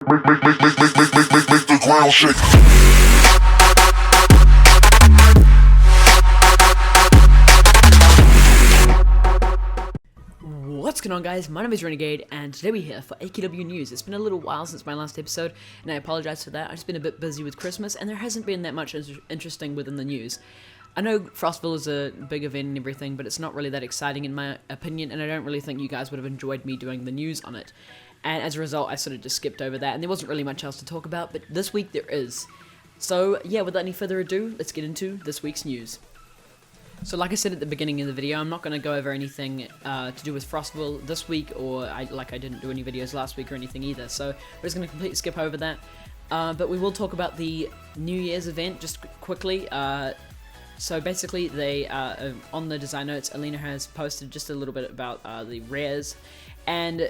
Make the ground shake. What's going on, guys? My name is Renegade, and today we're here for AQW news. It's been a little while since my last episode, and I apologize for that. I've just been a bit busy with Christmas, and there hasn't been that much interesting within the news. I know Frostville is a big event and everything, but it's not really that exciting in my opinion, and I don't really think you guys would have enjoyed me doing the news on it. And as a result, I sort of just skipped over that, and there wasn't really much else to talk about, but this week there is. So yeah, without any further ado, let's get into this week's news. So like I said at the beginning of the video, I'm not going to go over anything to do with Frostville this week, or I didn't do any videos last week or anything either, so we're just going to completely skip over that. But we will talk about the New Year's event just quickly. So basically, they on the design notes, Alina has posted just a little bit about the rares, and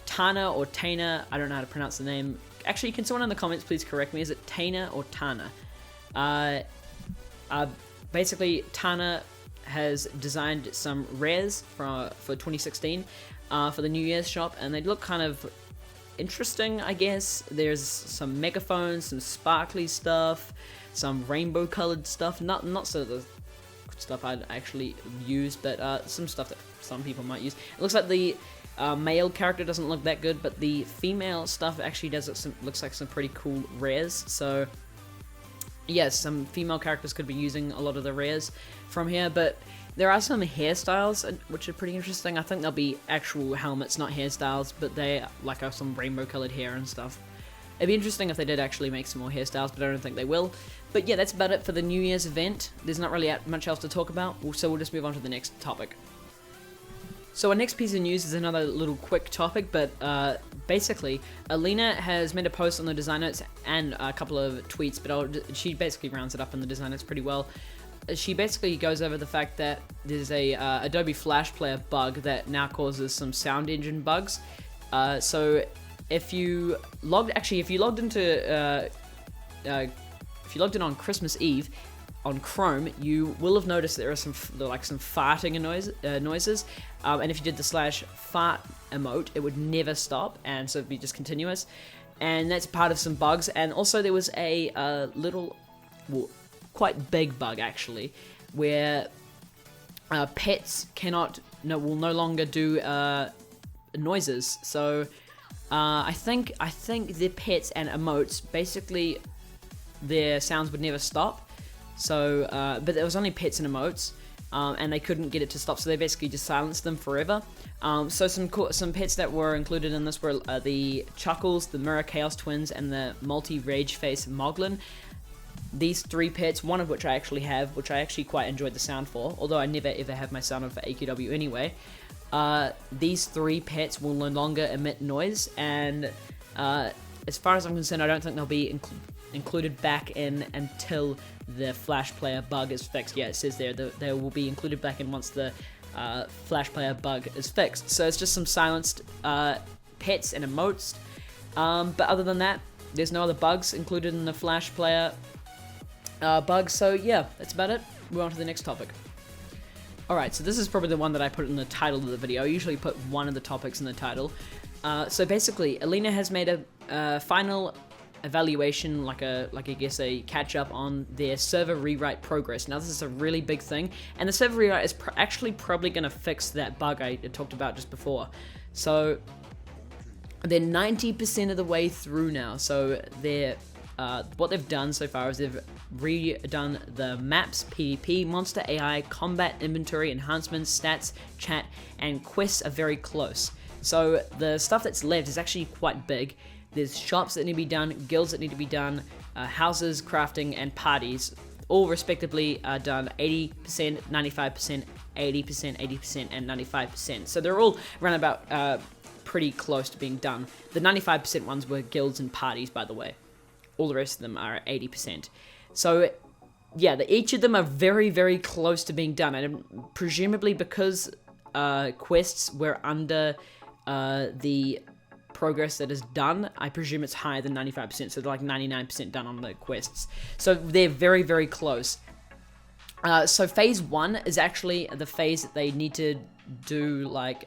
Tana or Tana, I don't know how to pronounce the name. Actually, can someone in the comments please correct me? Is it Tana or Tana? Basically, Tana has designed some rares for 2016 for the New Year's shop, and they look kind of interesting, I guess. There's some megaphones, some sparkly stuff, some rainbow-colored stuff. Not sort of the stuff I'd actually use, but some stuff that some people might use. It looks like the male character doesn't look that good, but the female stuff actually looks like some pretty cool rares. So yes, some female characters could be using a lot of the rares from here, but there are some hairstyles which are pretty interesting. I think they'll be actual helmets, not hairstyles, but they have some rainbow-colored hair and stuff. It'd be interesting if they did actually make some more hairstyles, but I don't think they will. But yeah, that's about it for the New Year's event. There's not really much else to talk about, so we'll just move on to the next topic. So our next piece of news is another little quick topic, but basically, Alina has made a post on the design notes and a couple of tweets, but she basically rounds it up in the design notes pretty well. She basically goes over the fact that there's a Adobe Flash Player bug that now causes some sound engine bugs. So if you logged in on Christmas Eve on Chrome, you will have noticed there are some farting noises, and if you did the /fart emote, it would never stop, and so it'd be just continuous, and that's part of some bugs. And also there was a quite big bug actually, where pets will no longer do noises. So I think the pets and emotes, basically their sounds would never stop. So, but there was only pets and emotes, and they couldn't get it to stop, so they basically just silenced them forever. So some pets that were included in this were the Chuckles, the Mirror Chaos Twins, and the Multi-Rage Face Moglin. These three pets, one of which I actually have, which I actually quite enjoyed the sound for, although I never ever have my sound on for AQW anyway. These three pets will no longer emit noise, and as far as I'm concerned, I don't think they'll be included back in until the Flash Player bug is fixed. Yeah, it says there that they will be included back in once the Flash Player bug is fixed. So it's just some silenced pets and emotes. But other than that, there's no other bugs included in the Flash Player bug. So yeah, that's about it. Move on to the next topic. Alright, so this is probably the one that I put in the title of the video. I usually put one of the topics in the title. So basically, Alina has made a final evaluation, I guess a catch-up on their server rewrite progress. Now this is a really big thing, and the server rewrite is actually probably going to fix that bug I talked about just before. So they're 90% of the way through now. So they're what they've done so far is they've redone the maps, PvP, monster AI, combat, inventory, enhancements, stats, chat, and quests are very close. So the stuff that's left is actually quite big. There's shops that need to be done, guilds that need to be done, houses, crafting, and parties, all respectively done 80%, 95%, 80%, 80%, and 95%. So they're all around about pretty close to being done. The 95% ones were guilds and parties, by the way. All the rest of them are at 80%. So yeah, each of them are very, very close to being done, and presumably because quests were under the progress that is done, I presume it's higher than 95%, so they're like 99% done on the quests. So they're very, very close. So phase 1 is actually the phase that they need to do, like,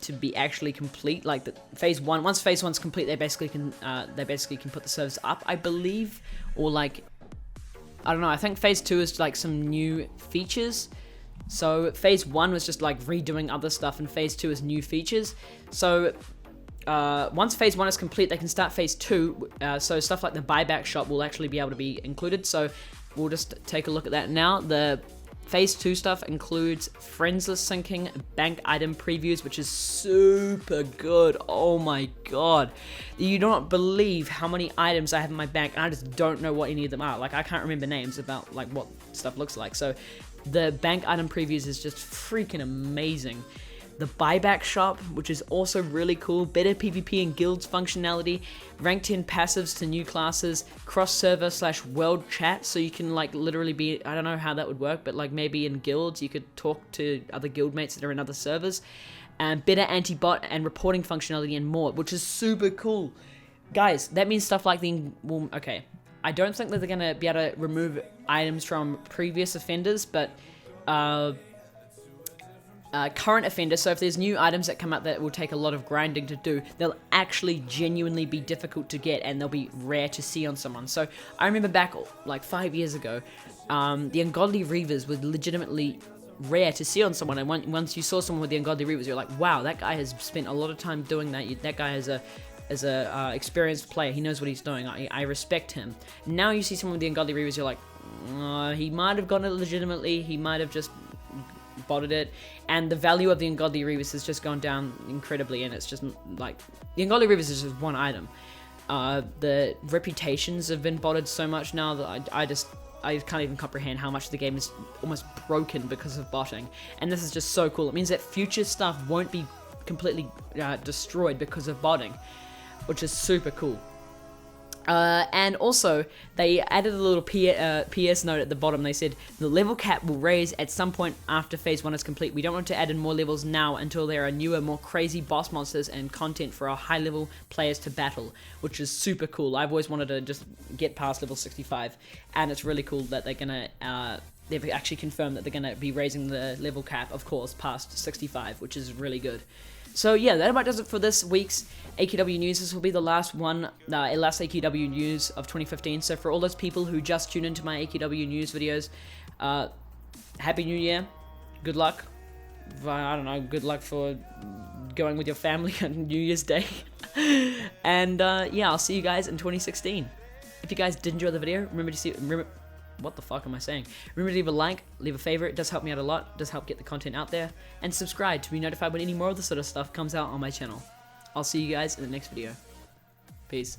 to be actually complete. Like the phase 1, once phase 1's complete, they basically can put the servers up, I believe, or like, I don't know. I think phase 2 is like some new features. So phase 1 was just like redoing other stuff, and phase 2 is new features. So once phase 1 is complete, they can start phase 2. So stuff like the buyback shop will actually be able to be included. So we'll just take a look at that now. The phase 2 stuff includes friendsless syncing, bank item previews, which is super good. Oh my god. You don't believe how many items I have in my bank, and I just don't know what any of them are. Like, I can't remember names about like what stuff looks like. So the bank item previews is just freaking amazing. The buyback shop, which is also really cool, better PvP and guilds functionality, rank 10 passives to new classes, cross-server / world chat, so you can like literally be, I don't know how that would work, but like maybe in guilds you could talk to other guildmates that are in other servers, and better anti-bot and reporting functionality and more, which is super cool. Guys, that means stuff like well, okay, I don't think that they're going to be able to remove items from previous offenders, but current offenders, so if there's new items that come out that will take a lot of grinding to do, they'll actually genuinely be difficult to get, and they'll be rare to see on someone. So I remember back like 5 years ago, the Ungodly Reavers were legitimately rare to see on someone, and once you saw someone with the Ungodly Reavers, you're like, wow, that guy has spent a lot of time doing that. That guy is a experienced player. He knows what he's doing. I respect him. Now you see someone with the Ungodly Reavers, you're like, he might have gotten it legitimately, he might have just botted it, and the value of the Ungodly Reavers has just gone down incredibly, and it's just like, the Ungodly Reavers is just one item. The reputations have been botted so much now that I can't even comprehend how much the game is almost broken because of botting, and this is just so cool. It means that future stuff won't be completely destroyed because of botting, which is super cool. And also, they added a little PS note at the bottom. They said, the level cap will raise at some point after phase 1 is complete. We don't want to add in more levels now until there are newer, more crazy boss monsters and content for our high level players to battle, which is super cool. I've always wanted to just get past level 65, and it's really cool that they're gonna, they've actually confirmed that they're gonna be raising the level cap, of course, past 65, which is really good. So yeah, that about does it for this week's AQW news. This will be the last one, last AQW news of 2015. So for all those people who just tuned into my AQW news videos, Happy New Year, good luck. I don't know, good luck for going with your family on New Year's Day. And yeah, I'll see you guys in 2016. If you guys did enjoy the video, what the fuck am I saying? Remember to leave a like, leave a favorite. It does help me out a lot. It does help get the content out there. And subscribe to be notified when any more of this sort of stuff comes out on my channel. I'll see you guys in the next video. Peace.